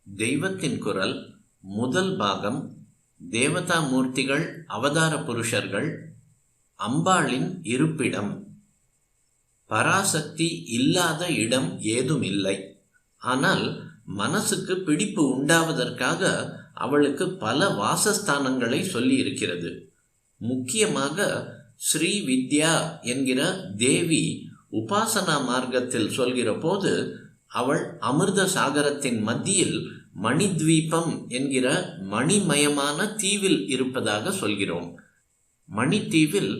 தெய்வத்தின் குரல் முதல் பாகம். தேவதா மூர்த்திகள், அவதார புருஷர்கள், அம்பாளின் இருப்பிடம். பராசக்தி இல்லாத இடம் ஏதும் இல்லை. ஆனால் மனசுக்கு பிடிப்பு உண்டாவதற்காக அவளுக்கு பல வாசஸ்தானங்களை சொல்லி இருக்கிறது. முக்கியமாக ஸ்ரீ வித்யா என்கிற தேவி உபாசனா மார்க்கத்தில் சொல்கிற போது அவள் அமிர்த சாகரத்தின் மத்தியில் மணித்வீபம் என்கிற மணிமயமான தீவில் இருப்பதாக சொல்கிறோம். மணித்தீவில்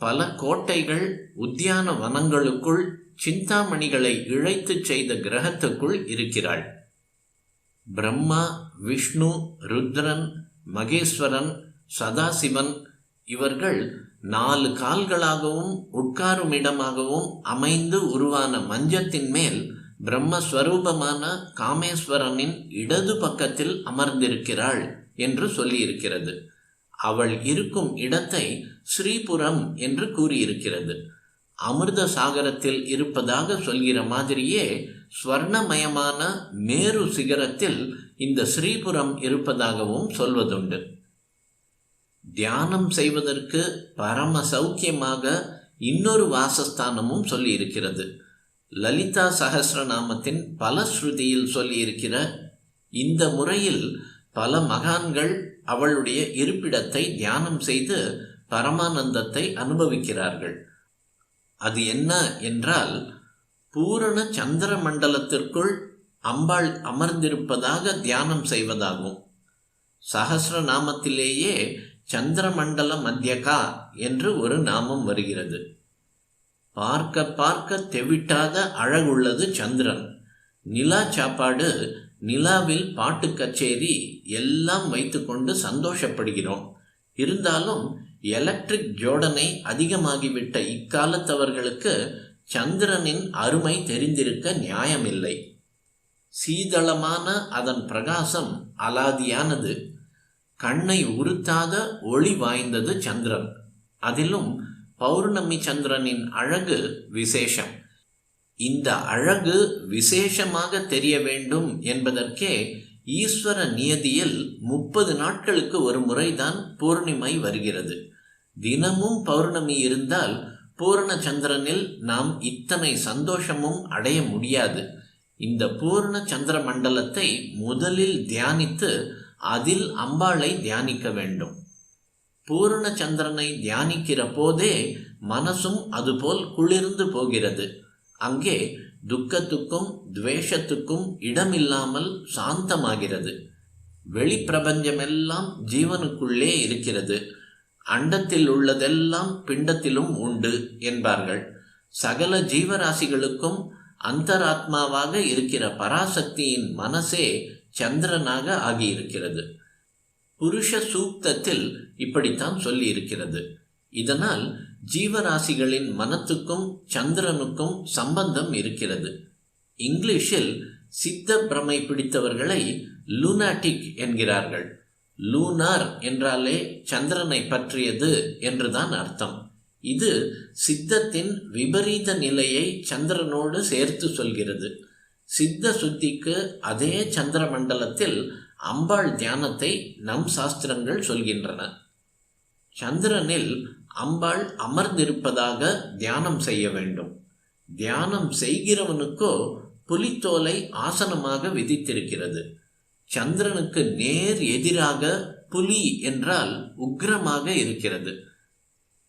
பல கோட்டைகள், உத்தியான வனங்களுக்குள் சிந்தாமணிகளை இழைத்து செய்த கிரகத்துக்குள் இருக்கிறாள். பிரம்மா, விஷ்ணு, ருத்ரன், மகேஸ்வரன், சதாசிவன் இவர்கள் 4 கால்களாகவும் உட்காரும் இடமாகவும் அமைந்து உருவான மஞ்சத்தின் மேல் பிரம்மஸ்வரூபமான காமேஸ்வரனின் இடது பக்கத்தில் அமர்ந்திருக்கிறாள் என்று சொல்லியிருக்கிறது. அவள் இருக்கும் இடத்தை ஸ்ரீபுரம் என்று கூறியிருக்கிறது. அமிர்த சாகரத்தில் இருப்பதாக சொல்கிற மாதிரியே ஸ்வர்ணமயமான மேரு சிகரத்தில் இந்த ஸ்ரீபுரம் இருப்பதாகவும் சொல்வதுண்டு. தியானம் செய்வதற்கு பரம சௌக்கியமாக இன்னொரு வாசஸ்தானமும் சொல்லியிருக்கிறது. லலிதா சஹஸ்ரநாமத்தின் பலஸ்ருதியில் சொல்லியிருக்கிற இந்த முறையில் பல மகான்கள் அவளுடைய இருப்பிடத்தை தியானம் செய்து பரமானந்தத்தை அனுபவிக்கிறார்கள். அது என்ன என்றால், பூரண சந்திர மண்டலத்திற்குள் அம்பாள் அமர்ந்திருப்பதாக தியானம் செய்வதாகும். சஹஸ்ரநாமத்திலேயே சந்திரமண்டல மத்தியகா என்று ஒரு நாமம் வருகிறது. பார்க்க பார்க்க தெவிட்டாத அழகுள்ளது சந்திரன். நிலா சாப்பாடு, நிலாவில் பாட்டு கச்சேரி எல்லாம் வைத்துக்கொண்டு சந்தோஷப்படுகிறோம். இருந்தாலும் எலக்ட்ரிக் ஜோடனை அதிகமாகிவிட்ட இக்காலத்தவர்களுக்கு சந்திரனின் அருமை தெரிந்திருக்க நியாயமில்லை. சீதளமான அதன் பிரகாசம் அலாதியானது. கண்ணை உறுத்தாத ஒளி வாய்ந்தது சந்திரன். அதிலும் பௌர்ணமி சந்திரனின் அழகு விசேஷம். இந்த அழகு விசேஷமாக தெரிய வேண்டும் என்பதற்கே ஈஸ்வர நியதியில் 30 நாட்களுக்கு ஒரு முறைதான் பூர்ணிமை வருகிறது. தினமும் பௌர்ணமி இருந்தால் பூர்ண சந்திரனில் நாம் இத்தனை சந்தோஷமும் அடைய முடியாது. இந்த பூர்ண சந்திர மண்டலத்தை முதலில் தியானித்து அதில் அம்பாளை தியானிக்க வேண்டும். பூர்ண சந்திரனை தியானிக்கிற போதே மனசும் அதுபோல் குளிர்ந்து போகிறது. அங்கே துக்கத்துக்கும் துவேஷத்துக்கும் இடமில்லாமல் சாந்தமாகிறது. வெளிப்பிரபஞ்சமெல்லாம் ஜீவனுக்குள்ளே இருக்கிறது. அண்டத்தில் உள்ளதெல்லாம் பிண்டத்திலும் உண்டு என்பார்கள். சகல ஜீவராசிகளுக்கும் அந்தராத்மாவாக இருக்கிற பராசக்தியின் மனசே சந்திரனாக ஆகியிருக்கிறது. புருஷ சூக்தத்தில் இப்படித்தான் சொல்லி இருக்கிறது. இதனால் ஜீவராசிகளின் மனத்துக்கும் சந்திரனுக்கும் சம்பந்தம் இருக்கிறது. இங்கிலீஷில் சித்த பிரமை பிடித்தவர்களை லூனாட்டிக் என்கிறார்கள். லூனார் என்றாலே சந்திரனை பற்றியது என்றுதான் அர்த்தம். இது சித்தத்தின் விபரீத நிலையை சந்திரனோடு சேர்த்து சொல்கிறது. சித்த சுத்திக்கு அதே சந்திர மண்டலத்தில் அம்பாள் தியானத்தை நம் சாஸ்திரங்கள் சொல்கின்றன. சந்திரனில் அம்பாள் அமர்ந்திருப்பதாக தியானம் செய்ய வேண்டும். தியானம் செய்கிறவனுக்கோ புலித்தோலை ஆசனமாக விதித்திருக்கிறது. சந்திரனுக்கு நேர் எதிராக புலி என்றால் உக்கிரமாக இருக்கிறது.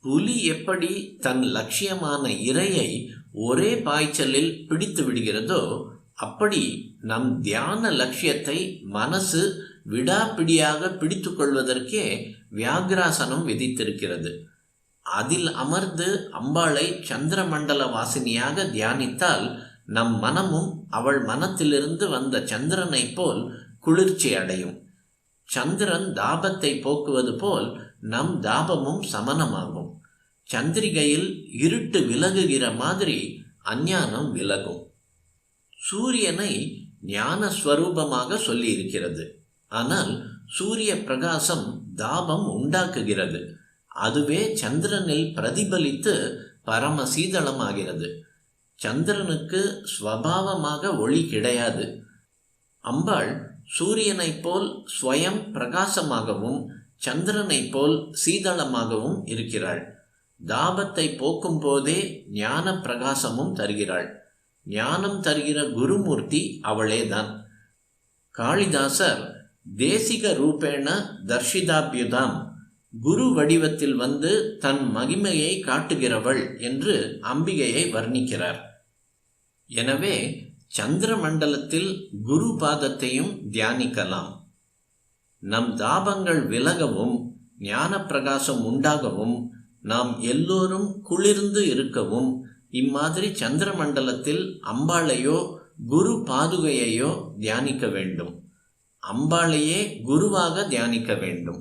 புலி எப்படி தன் லட்சியமான இரையை ஒரே பாய்ச்சலில் பிடித்து விடுகிறதோ, அப்படி நம் தியான லட்சியத்தை மனசு விடாப்பிடியாக பிடித்து கொள்வதற்கே வியாகிராசனம் விதித்திருக்கிறது. அதில் அமர்ந்து அம்பாளை சந்திரமண்டல வாசினியாக தியானித்தால் நம் மனமும் அவள் மனத்திலிருந்து வந்த சந்திரனை போல் குளிர்ச்சி அடையும். சந்திரன் தாபத்தை போக்குவது போல் நம் தாபமும் சமனமாகும். சந்திரிகையில் இருட்டு விலகுகிற மாதிரி அஞ்ஞானம் விலகும். சூரியனை ஞான ஸ்வரூபமாக சொல்லி இருக்கிறது. ஆனால் சூரிய பிரகாசம் தாபம் உண்டாக்குகிறது. அதுவே சந்திரனில் பிரதிபலித்து பரம சீதளமாகிறது. சந்திரனுக்கு ஸ்வபாவமாக ஒளி கிடையாது. அம்பாள் சூரியனைப் போல் ஸ்வயம் பிரகாசமாகவும் சந்திரனைப் போல் சீதளமாகவும் இருக்கிறாள். தாபத்தை போக்கும் போதே ஞான பிரகாசமும் தருகிறாள். ஞானம் தருகிற குருமூர்த்தி அவளேதான். காளிதாசர் தேசிக ரூபேண தர்ஷிதாபியுதாம், குரு வடிவத்தில் வந்து தன் மகிமையை காட்டுகிறவள் என்று அம்பிகையை வர்ணிக்கிறார். எனவே சந்திர மண்டலத்தில் குரு பாதத்தையும் தியானிக்கலாம். நம் தாபங்கள் விலகவும் ஞான பிரகாசம் உண்டாகவும் நாம் எல்லோரும் குளிர்ந்து இருக்கவும் இம்மாதிரி சந்திர மண்டலத்தில் அம்பாளையோ குரு பாதுகையையோ தியானிக்க வேண்டும். அம்பாளையே குருவாக தியானிக்க வேண்டும்.